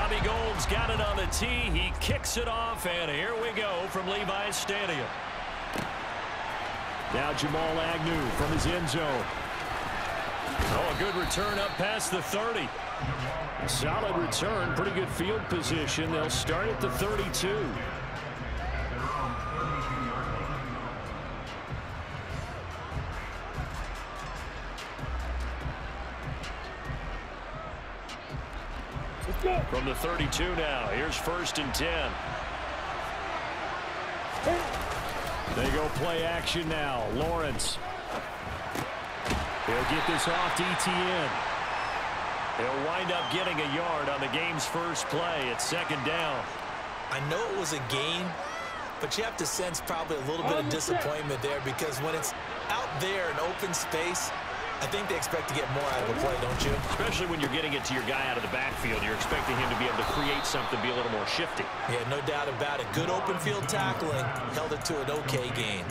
Robbie Gould's got it on the tee. He kicks it off, and here we go from Levi's Stadium. Now Jamal Agnew from his end zone. Oh, a good return up past the 30. Solid return, pretty good field position. They'll start at the 32. From the 32 now, here's 1st and 10. They go play action now. Lawrence. He'll get this off to ETN. He'll wind up getting a yard on the game's first play. It's 2nd down. I know it was a gain, but you have to sense probably a little bit of disappointment there, because when it's out there in open space, I think they expect to get more out of the play, don't you? Especially when you're getting it to your guy out of the backfield. You're expecting him to be able to create something, be a little more shifty. Yeah, no doubt about it. Good open field tackling. Held it to an okay gain.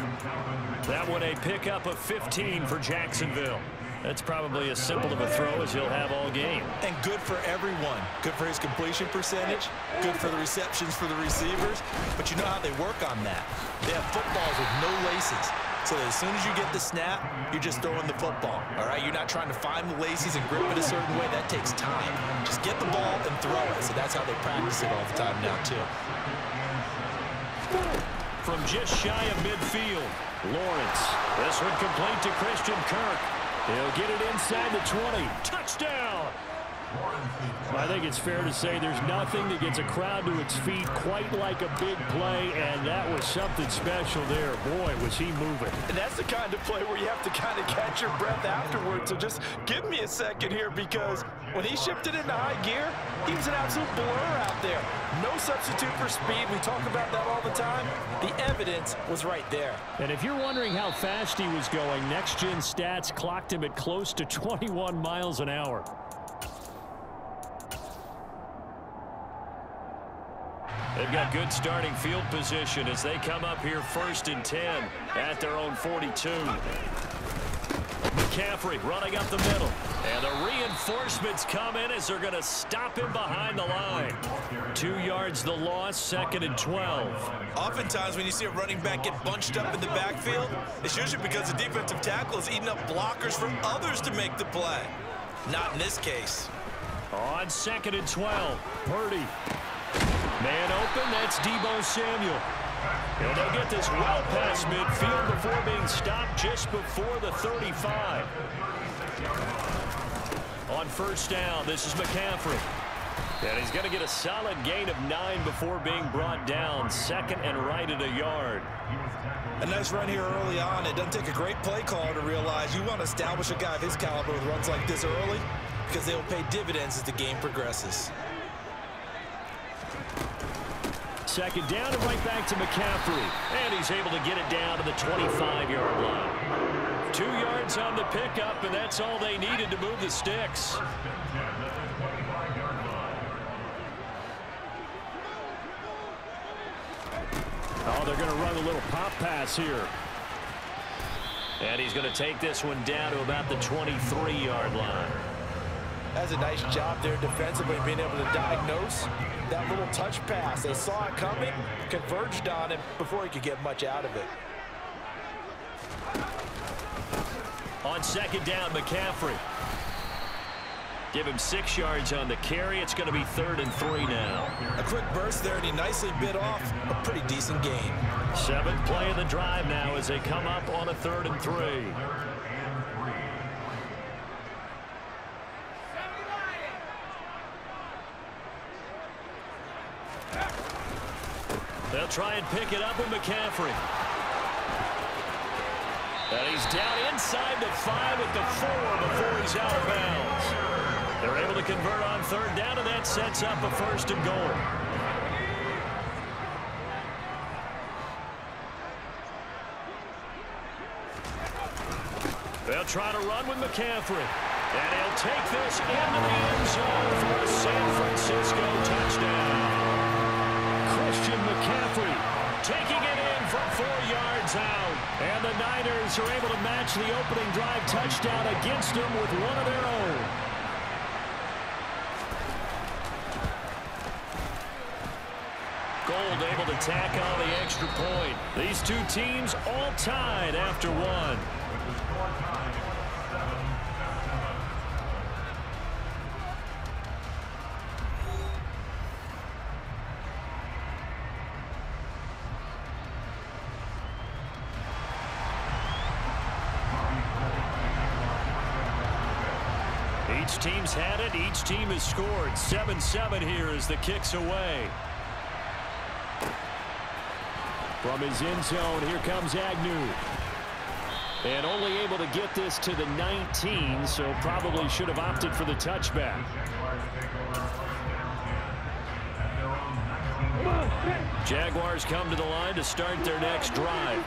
That one a pickup of 15 for Jacksonville. That's probably as simple of a throw as he'll have all game. And good for everyone. Good for his completion percentage. Good for the receptions for the receivers. But you know how they work on that. They have footballs with no laces. So that as soon as you get the snap, you're just throwing the football. All right, you're not trying to find the laces and grip it a certain way. That takes time. Just get the ball and throw it. So that's how they practice it all the time now, too. From just shy of midfield, Lawrence. This one complete to Christian Kirk. He'll get it inside the 20. Touchdown! I think it's fair to say there's nothing that gets a crowd to its feet quite like a big play, and that was something special there. Boy, was he moving. And that's the kind of play where you have to kind of catch your breath afterwards. So just give me a second here, because when he shifted into high gear, he was an absolute blur out there. No substitute for speed. We talk about that all the time. The evidence was right there. And if you're wondering how fast he was going, Next Gen Stats clocked him at close to 21 miles an hour. They've got good starting field position as they come up here 1st and 10 at their own 42. McCaffrey running up the middle. And the reinforcements come in as they're going to stop him behind the line. 2 yards the loss, 2nd and 12. Oftentimes when you see a running back get bunched up in the backfield, it's usually because the defensive tackle is eating up blockers for others to make the play. Not in this case. On 2nd and 12, Purdy. Man open, that's Deebo Samuel. And they'll get this well past midfield before being stopped just before the 35. On 1st down, this is McCaffrey. And he's going to get a solid gain of 9 before being brought down. 2nd and right at a yard. A nice run here early on. It doesn't take a great play caller to realize you want to establish a guy of his caliber with runs like this early, because they will pay dividends as the game progresses. 2nd down and right back to McCaffrey. And he's able to get it down to the 25-yard line. 2 yards on the pickup, and that's all they needed to move the sticks. Oh, they're going to run a little pop pass here. And he's going to take this one down to about the 23-yard line. That's a nice job there defensively, being able to diagnose that little touch pass. They saw it coming, converged on him before he could get much out of it. On 2nd down, McCaffrey. Give him 6 yards on the carry. It's going to be 3rd and 3 now. A quick burst there, and he nicely bit off a pretty decent gain. 7th play of the drive now as they come up on a 3rd and 3. They'll try and pick it up with McCaffrey. And he's down inside the 5 at the 4 before he's out of bounds. They're able to convert on 3rd down, and that sets up a 1st and goal. They'll try to run with McCaffrey. And he'll take this into the end zone for a San Francisco touchdown. Christian McCaffrey taking it in from 4 yards out. And the Niners are able to match the opening drive touchdown against them with one of their own. Gold able to tack on the extra point. These two teams all tied after one. Each team's had it. Each team has scored. 7-7 here as the kick's away. From his end zone, here comes Agnew. And only able to get this to the 19, so probably should have opted for the touchback. Jaguars come to the line to start their next drive.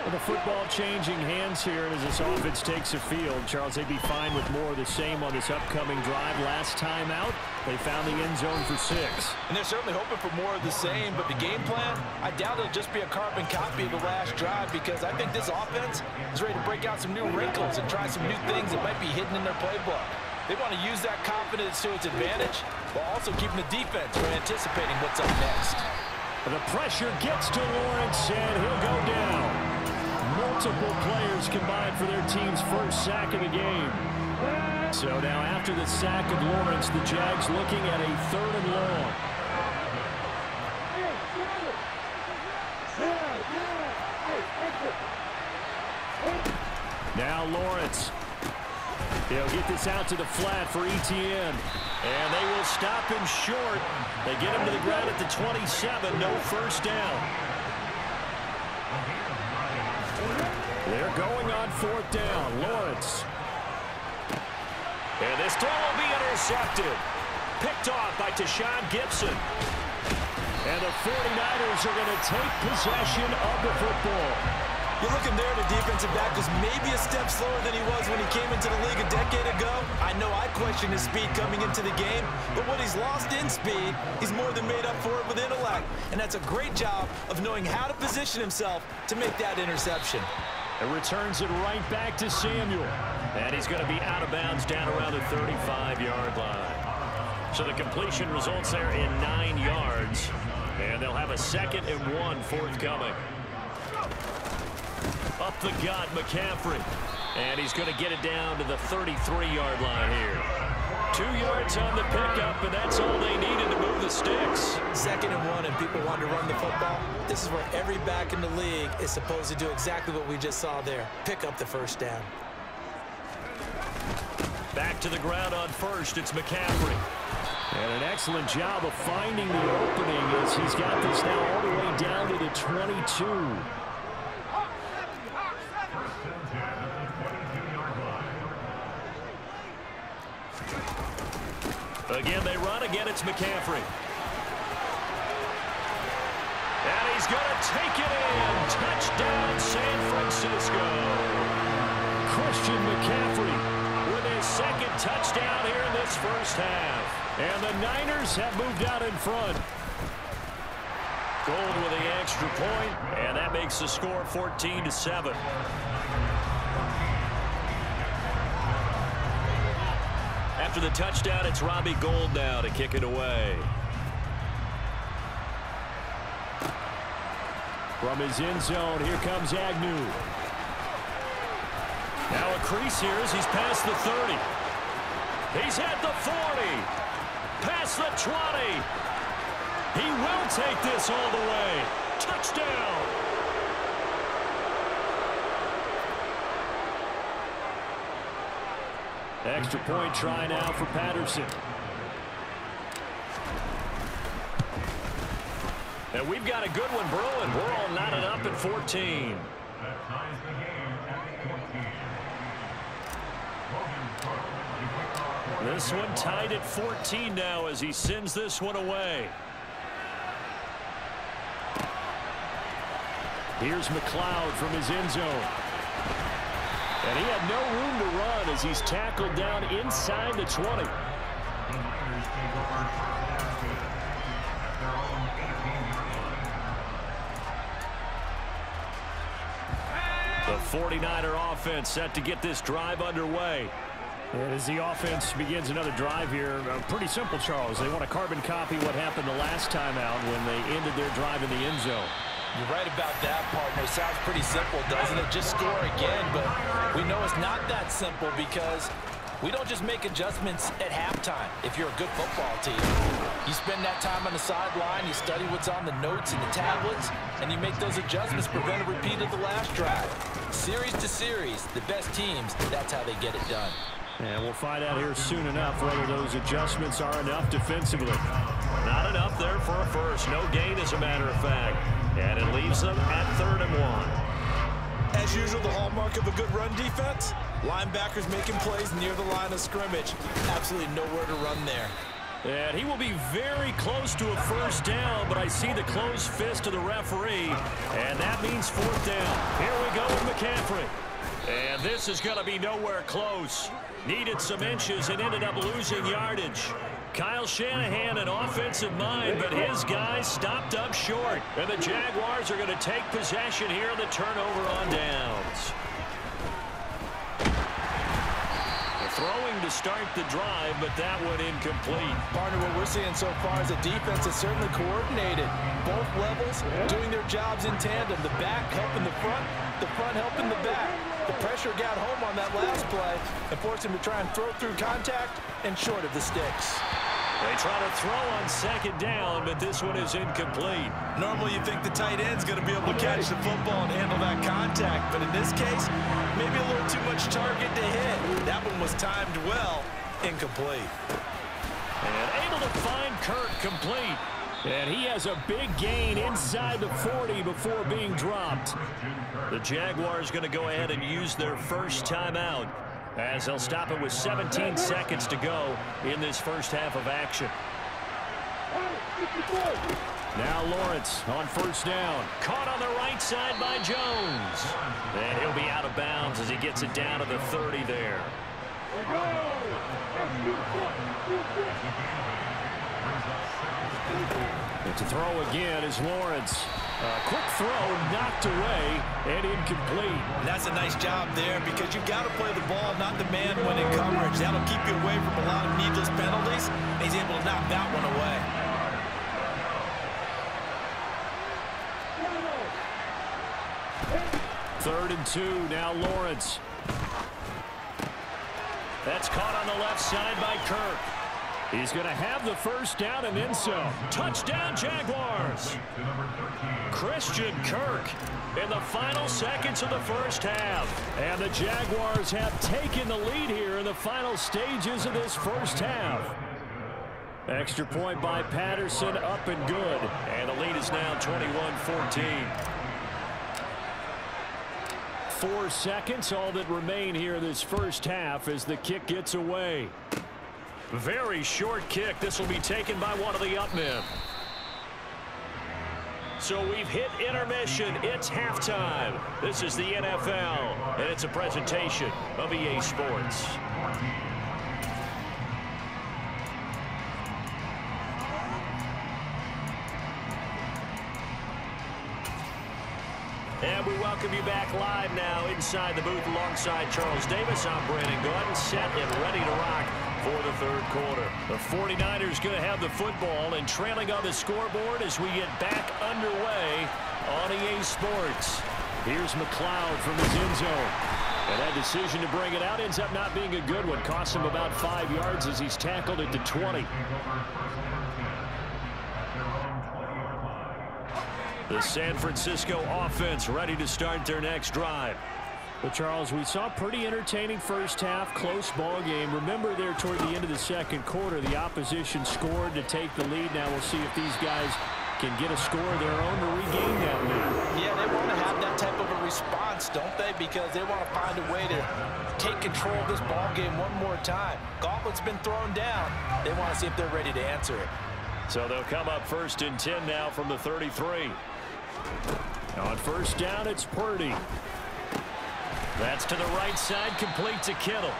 With the football changing hands here, and as this offense takes a field, Charles, they'd be fine with more of the same on this upcoming drive. Last time out, they found the end zone for 6. And they're certainly hoping for more of the same, but the game plan, I doubt it'll just be a carbon copy of the last drive, because I think this offense is ready to break out some new wrinkles and try some new things that might be hidden in their playbook. They want to use that confidence to its advantage, while also keeping the defense from anticipating what's up next. The pressure gets to Lawrence, and he'll go down. Multiple players combined for their team's first sack of the game. So now after the sack of Lawrence, the Jags looking at a 3rd and long. Now Lawrence. He'll get this out to the flat for Etienne. And they will stop him short. They get him to the ground at the 27. No first down. They're going on 4th down. Lawrence. And this throw will be intercepted. Picked off by Tashawn Gibson. And the 49ers are going to take possession of the football. You're looking there, the defensive back was maybe a step slower than he was when he came into the league a decade ago. I know I questioned his speed coming into the game, but what he's lost in speed, he's more than made up for it with intellect. And that's a great job of knowing how to position himself to make that interception. It returns it right back to Samuel. And he's going to be out of bounds down around the 35-yard line. So the completion results there in 9 yards. And they'll have a 2nd and 1 forthcoming. Up the gut, McCaffrey. And he's going to get it down to the 33-yard line here. 2 yards on the pickup, and that's all they needed to move the sticks. 2nd and 1, and people want to run the football. This is where every back in the league is supposed to do exactly what we just saw there. Pick up the first down. Back to the ground on first, it's McCaffrey. And an excellent job of finding the opening as he's got this now all the way down to the 22. Again, they run. Again, it's McCaffrey. And he's going to take it in. Touchdown, San Francisco. Christian McCaffrey with his 2nd touchdown here in this first half. And the Niners have moved out in front. Gold with the extra point, and that makes the score 14-7. After the touchdown, it's Robbie Gould now to kick it away. From his end zone, here comes Agnew. Now a crease here as he's past the 30. He's at the 40. Past the 20. He will take this all the way. Touchdown. Extra point try now for Patterson. And we've got a good one brewing. We're all knotted up at 14. This one tied at 14 now as he sends this one away. Here's McLeod from his end zone. And he had no room to run as he's tackled down inside the 20. The 49er offense set to get this drive underway. And as the offense begins another drive here, pretty simple, Charles. They want to carbon copy what happened the last time out when they ended their drive in the end zone. You're right about that, partner. Sounds pretty simple, doesn't it? Just score again, but we know it's not that simple because we don't just make adjustments at halftime if you're a good football team. You spend that time on the sideline, you study what's on the notes and the tablets, and you make those adjustments, prevent a repeat of the last drive. Series to series, the best teams, that's how they get it done. And we'll find out here soon enough whether those adjustments are enough defensively. Not enough there for a first. No gain, as a matter of fact. And it leaves them at 3rd and 1. As usual, the hallmark of a good run defense, linebackers making plays near the line of scrimmage. Absolutely nowhere to run there. And he will be very close to a first down, but I see the closed fist of the referee, and that means 4th down. Here we go with McCaffrey. And this is going to be nowhere close. Needed some inches and ended up losing yardage. Kyle Shanahan, an offensive mind, but his guys stopped up short. And the Jaguars are going to take possession here in the turnover on downs. Throwing to start the drive, but that one incomplete. Partner, what we're seeing so far is a defense that's certainly coordinated. Both levels doing their jobs in tandem. The back helping the front helping the back. The pressure got home on that last play and forced him to try and throw through contact and short of the sticks. They try to throw on 2nd down, but this one is incomplete. Normally you think the tight end's going to be able to catch the football and handle that contact, but in this case, maybe a little too much target to hit. That one was timed well, incomplete. And able to find Kirk complete. And he has a big gain inside the 40 before being dropped. The Jaguars going to go ahead and use their first timeout, as they'll stop it with 17 seconds to go in this first half of action. Now Lawrence on 1st down. Caught on the right side by Jones. And he'll be out of bounds as he gets it down to the 30 there. And to throw again is Lawrence. Quick throw, knocked away, and incomplete. And that's a nice job there because you've got to play the ball, not the man when in coverage. That'll keep you away from a lot of needless penalties. And he's able to knock that one away. Third and 2, now Lawrence. That's caught on the left side by Kirk. He's going to have the first down and then some. Touchdown, Jaguars. Christian Kirk in the final seconds of the first half. And the Jaguars have taken the lead here in the final stages of this first half. Extra point by Patterson, up and good. And the lead is now 21-14. 4 seconds, all that remain here this first half as the kick gets away. Very short kick. This will be taken by one of the up men. So we've hit intermission. It's halftime. This is the NFL, and it's a presentation of EA Sports. And we welcome you back live now inside the booth alongside Charles Davis. I'm Brandon Gordon, set and ready to rock for the 3rd quarter. The 49ers going to have the football and trailing on the scoreboard as we get back underway on EA Sports. Here's McLeod from his end zone. And that decision to bring it out ends up not being a good one. Cost him about 5 yards as he's tackled at the 20. The San Francisco offense ready to start their next drive. But, Charles, we saw a pretty entertaining first half, close ball game. Remember there toward the end of the 2nd quarter, the opposition scored to take the lead. Now we'll see if these guys can get a score of their own to regain that lead. Yeah, they want to have that type of a response, don't they? Because they want to find a way to take control of this ball game one more time. Gauntlet's been thrown down. They want to see if they're ready to answer it. So they'll come up 1st and 10 now from the 33. On 1st down, it's Purdy. That's to the right side, complete to Kittle.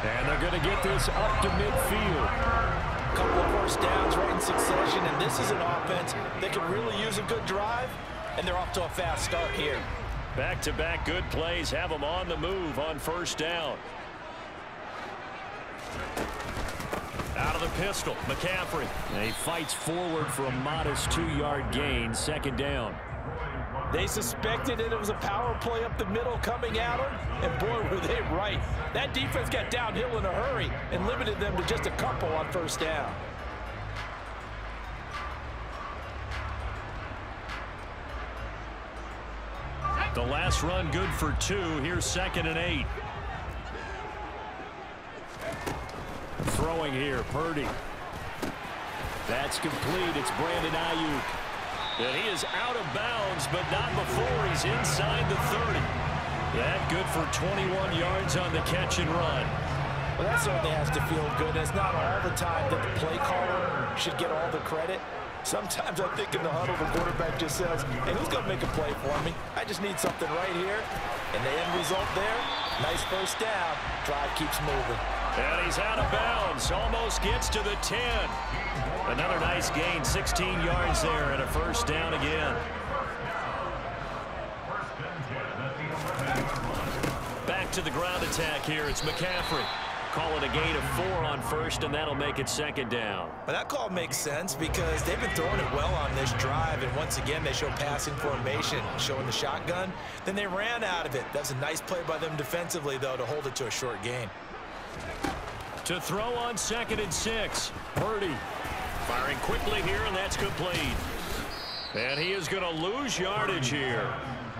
And they're going to get this up to midfield. A couple of first downs right in succession, and this is an offense that could really use a good drive, and they're off to a fast start here. Back-to-back good plays have them on the move on 1st down. Out of the pistol, McCaffrey. And he fights forward for a modest 2-yard gain, second down. They suspected it was a power play up the middle coming at them, and boy, were they right. That defense got downhill in a hurry and limited them to just a couple on first down. The last run good for 2. Here's 2nd and 8. Throwing here, Purdy. That's complete. It's Brandon Ayuk. And he is out of bounds, but not before he's inside the 30. That good for 21 yards on the catch and run. Well, that certainly has to feel good. It's not all the time that the play caller should get all the credit. Sometimes I think in the huddle, the quarterback just says, hey, who's going to make a play for me? I just need something right here. And the end result there, nice first down. Drive keeps moving. And he's out of bounds. Almost gets to the 10. Another nice gain, 16 yards there, and a first down again. Back to the ground attack here. It's McCaffrey. Call it a gain of 4 on first, and that'll make it second down. Well, that call makes sense because they've been throwing it well on this drive, and once again they show passing formation, showing the shotgun. Then they ran out of it. That's a nice play by them defensively, though, to hold it to a short gain. To throw on 2nd and 6. Purdy firing quickly here, and that's complete. And he is going to lose yardage here.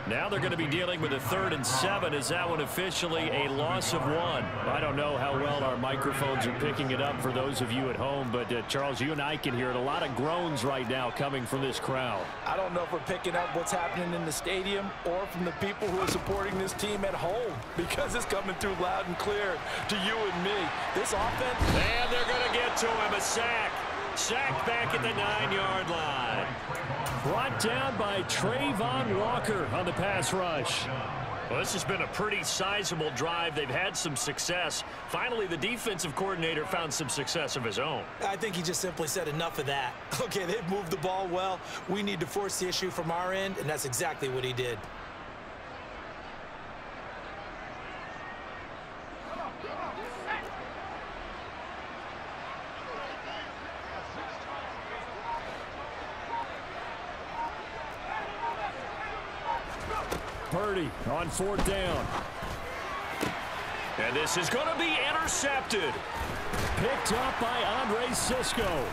Now they're going to be dealing with a 3rd and 7. Is that one officially a loss of 1? I don't know how well our microphones are picking it up for those of you at home, but Charles, you and I can hear it. A lot of groans right now coming from this crowd. I don't know if we're picking up what's happening in the stadium or from the people who are supporting this team at home, because it's coming through loud and clear to you and me. This offense. And they're going to get to him. A sack. Sack back at the 9-yard line. Brought down by Trayvon Walker on the pass rush. Well, this has been a pretty sizable drive. They've had some success. Finally, the defensive coordinator found some success of his own. I think he just simply said enough of that. Okay, they've moved the ball well. We need to force the issue from our end, and that's exactly what he did. Purdy on 4th down. And this is going to be intercepted. Picked up by Andre Cisco.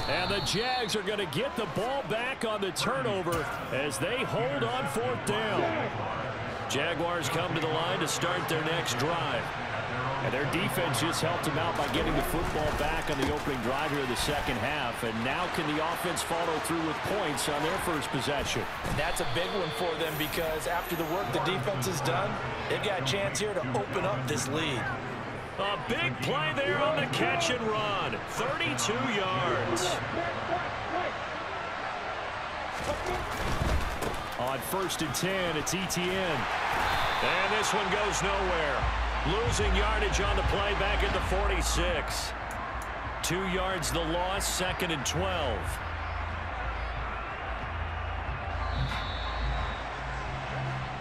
And the Jags are going to get the ball back on the turnover as they hold on 4th down. Jaguars come to the line to start their next drive. And their defense just helped them out by getting the football back on the opening drive here in the second half. And now can the offense follow through with points on their first possession? And that's a big one for them, because after the work the defense has done, they've got a chance here to open up this lead. A big play there on the catch and run. 32 yards. On 1st and 10, it's ETN. And this one goes nowhere. Losing yardage on the play back at the 46. 2 yards the loss, 2nd and 12.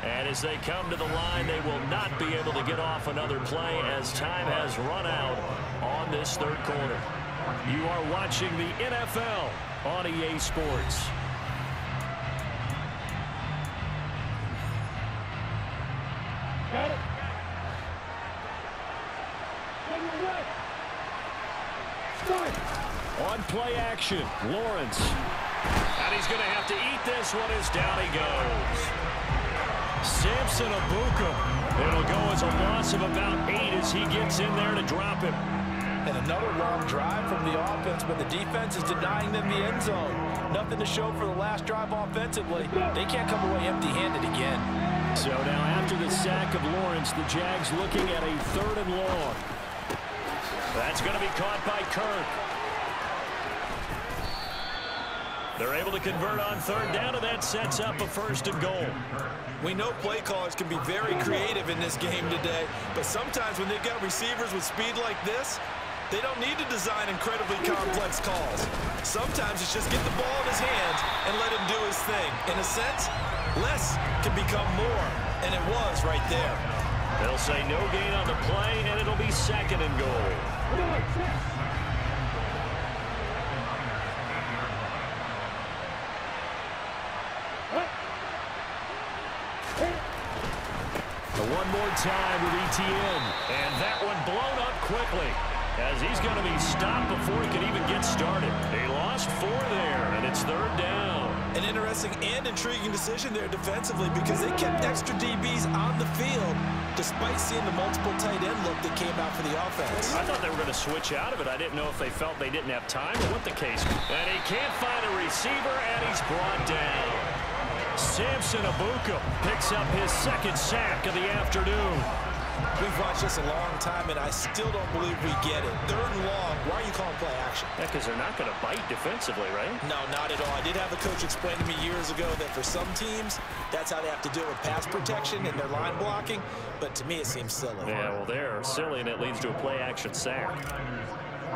And as they come to the line, they will not be able to get off another play as time has run out on this 3rd quarter. You are watching the NFL on EA Sports. Got it. On play action, Lawrence. And he's going to have to eat this one as down he goes. Samson Abuka. It'll go as a loss of about 8 as he gets in there to drop him. And another long drive from the offense, but the defense is denying them the end zone. Nothing to show for the last drive offensively. They can't come away empty-handed again. So now after the sack of Lawrence, the Jags looking at a 3rd and long. That's going to be caught by Kirk. They're able to convert on 3rd down, and that sets up a 1st and goal. We know play callers can be very creative in this game today, but sometimes when they've got receivers with speed like this, they don't need to design incredibly complex calls. Sometimes it's just get the ball in his hands and let him do his thing. In a sense, less can become more, and it was right there. They'll say no gain on the play, and it'll be second and goal. One more time with Etienne. And that one blown up quickly, as he's going to be stopped before he can even get started. They lost 4 there, and it's third down. An interesting and intriguing decision there defensively, because they kept extra DBs on the field despite seeing the multiple tight end look that came out for the offense. I thought they were going to switch out of it. I didn't know if they felt they didn't have time or what the case. And he can't find a receiver, and he's brought down. Samson Abuka picks up his second sack of the afternoon. We've watched this a long time, and I still don't believe we get it. Third and long, why are you calling play action? Yeah, because they're not going to bite defensively, right? No, not at all. I did have a coach explain to me years ago that for some teams, that's how they have to deal with pass protection and their line blocking. But to me, it seems silly. Yeah, well, they're silly, and it leads to a play action sack.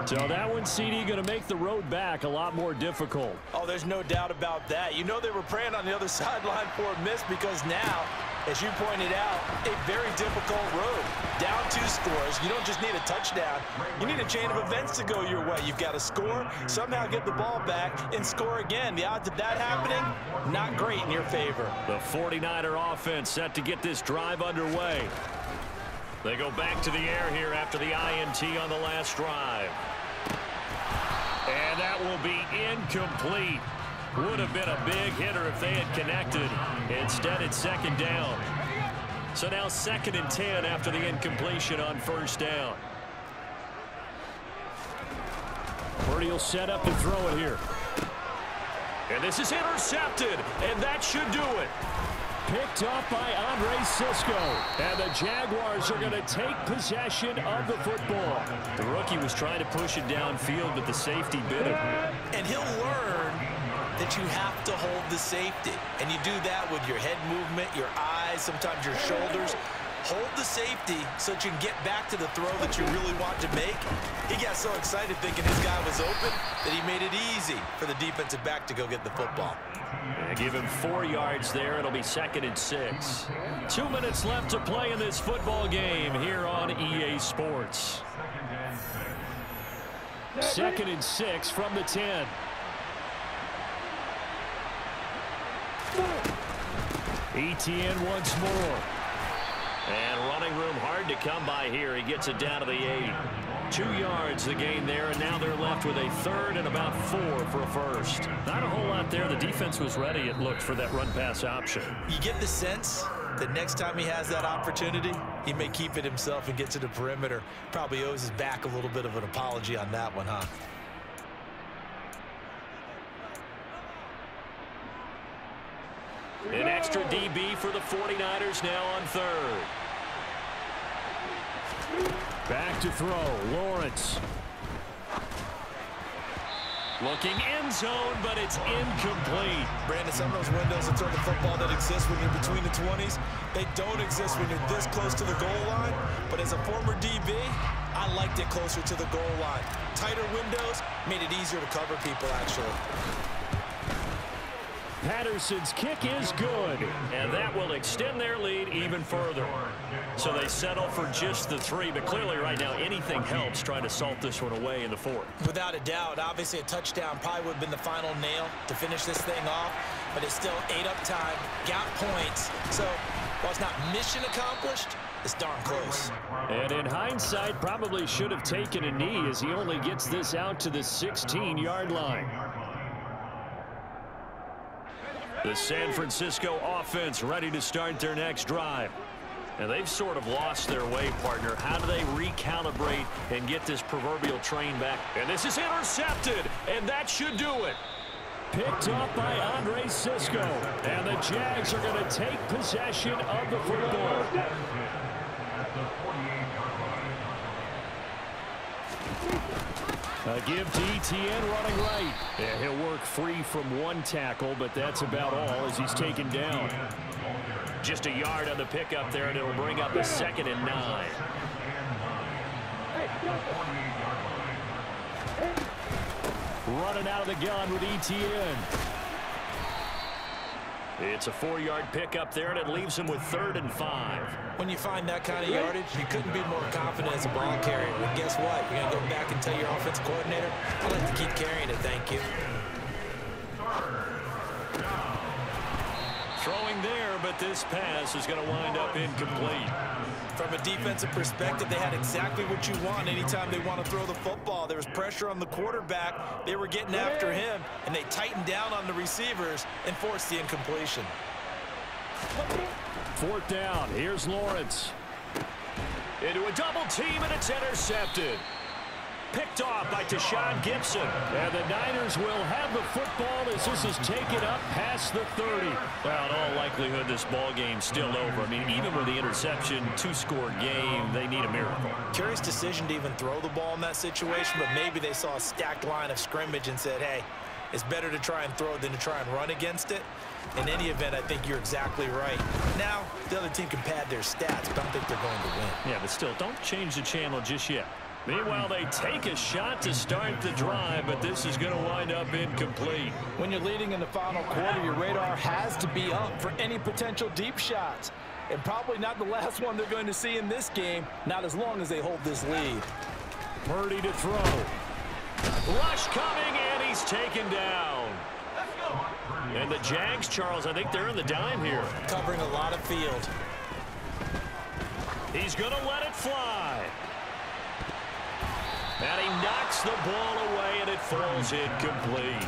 So that one, CD, going to make the road back a lot more difficult. Oh, there's no doubt about that. You know they were praying on the other sideline for a miss, because now, as you pointed out, a very difficult road. Down 2 scores. You don't just need a touchdown. You need a chain of events to go your way. You've got to score, somehow get the ball back, and score again. The odds of that happening, not great in your favor. The 49er offense set to get this drive underway. They go back to the air here after the INT on the last drive. And that will be incomplete. Would have been a big hitter if they had connected. Instead, it's second down. So now 2nd and 10 after the incompletion on first down. Purdy will set up to throw it here. And this is intercepted, and that should do it. Picked up by Andre Cisco. And the Jaguars are going to take possession of the football. The rookie was trying to push it downfield, but the safety bit him. And he'll learn that you have to hold the safety. And you do that with your head movement, your eyes, sometimes your shoulders. Hold the safety so that you can get back to the throw that you really want to make. He got so excited thinking his guy was open that he made it easy for the defensive back to go get the football. Yeah, give him 4 yards there. It'll be 2nd and 6. 2 minutes left to play in this football game here on EA Sports. 2nd and 6 from the 10. Etienne once more. And running room hard to come by here. He gets it down to the 8. 2 yards the gain there, and now they're left with a 3rd and about 4 for a first. Not a whole lot there. The defense was ready, it looked, for that run-pass option. You get the sense that next time he has that opportunity, he may keep it himself and get to the perimeter. Probably owes his back a little bit of an apology on that one, huh? An extra DB for the 49ers now on 3rd. Back to throw. Lawrence. Looking end zone, but it's incomplete. Brandon, some of those windows in throw the football that exist when you're between the 20s, they don't exist when you're this close to the goal line. But as a former DB, I liked it closer to the goal line. Tighter windows made it easier to cover people, actually. Patterson's kick is good, and that will extend their lead even further. So they settle for just the 3, but clearly right now anything helps trying to salt this one away in the 4th. Without a doubt, obviously a touchdown probably would have been the final nail to finish this thing off, but it's still ate up time, got points. So while it's not mission accomplished, it's darn close. And in hindsight, probably should have taken a knee, as he only gets this out to the 16-yard line. The San Francisco offense ready to start their next drive. And they've sort of lost their way, partner. How do they recalibrate and get this proverbial train back? And this is intercepted, and that should do it. Picked up by Andre Cisco. And the Jags are going to take possession of the football. A give to Etienne running right. Yeah, he'll work free from one tackle, but that's about all as he's taken down. Just a yard on the pickup there, and it'll bring up a 2nd and 9. Running out of the gun with Etienne. It's a 4-yard pickup there, and it leaves him with 3rd and 5. When you find that kind of yardage, you couldn't be more confident as a ball carrier. And guess what? You're going to go back and tell your offensive coordinator, I'd like to keep carrying it, thank you. Throwing there, but this pass is going to wind up incomplete. From a defensive perspective, they had exactly what you want anytime they want to throw the football. There was pressure on the quarterback. They were getting after him, and they tightened down on the receivers and forced the incompletion. 4th down. Here's Lawrence. Into a double team, and it's intercepted. Picked off by Deshaun Gibson. And the Niners will have the football as this is taken up past the 30. Well, in all likelihood, this ball game's still over. I mean, even with the interception, 2-score game, they need a miracle. Curious decision to even throw the ball in that situation, but maybe they saw a stacked line of scrimmage and said, hey, it's better to try and throw than to try and run against it. In any event, I think you're exactly right. Now, the other team can pad their stats, but I don't think they're going to win. Yeah, but still, don't change the channel just yet. Meanwhile, they take a shot to start the drive, but this is going to wind up incomplete. When you're leading in the final quarter, your radar has to be up for any potential deep shots. And probably not the last one they're going to see in this game, not as long as they hold this lead. Purdy to throw. Rush coming, and he's taken down. And the Jags, Charles, I think they're in the dime here. Covering a lot of field. He's going to let it fly. And he knocks the ball away, and it falls incomplete.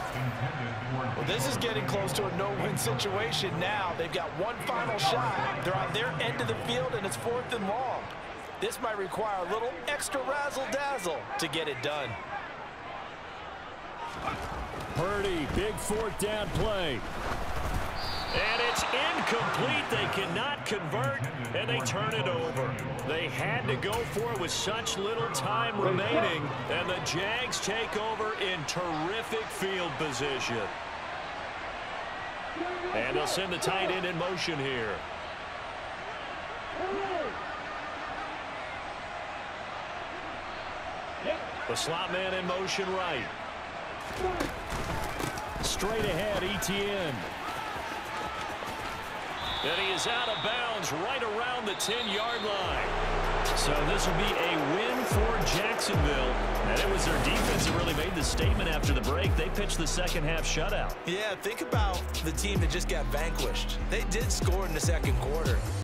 Well, this is getting close to a no-win situation now. They've got one final shot. They're on their end of the field, and it's 4th and long. This might require a little extra razzle-dazzle to get it done. Purdy, big 4th down play. And it's incomplete. They cannot convert, and they turn it over. They had to go for it with such little time remaining, and the Jags take over in terrific field position. And they'll send the tight end in motion here. The slot man in motion right. Straight ahead, Etienne. And he is out of bounds right around the 10-yard line. So this will be a win for Jacksonville. And it was their defense that really made the statement after the break. They pitched the second-half shutout. Yeah, think about the team that just got vanquished. They did score in the second quarter.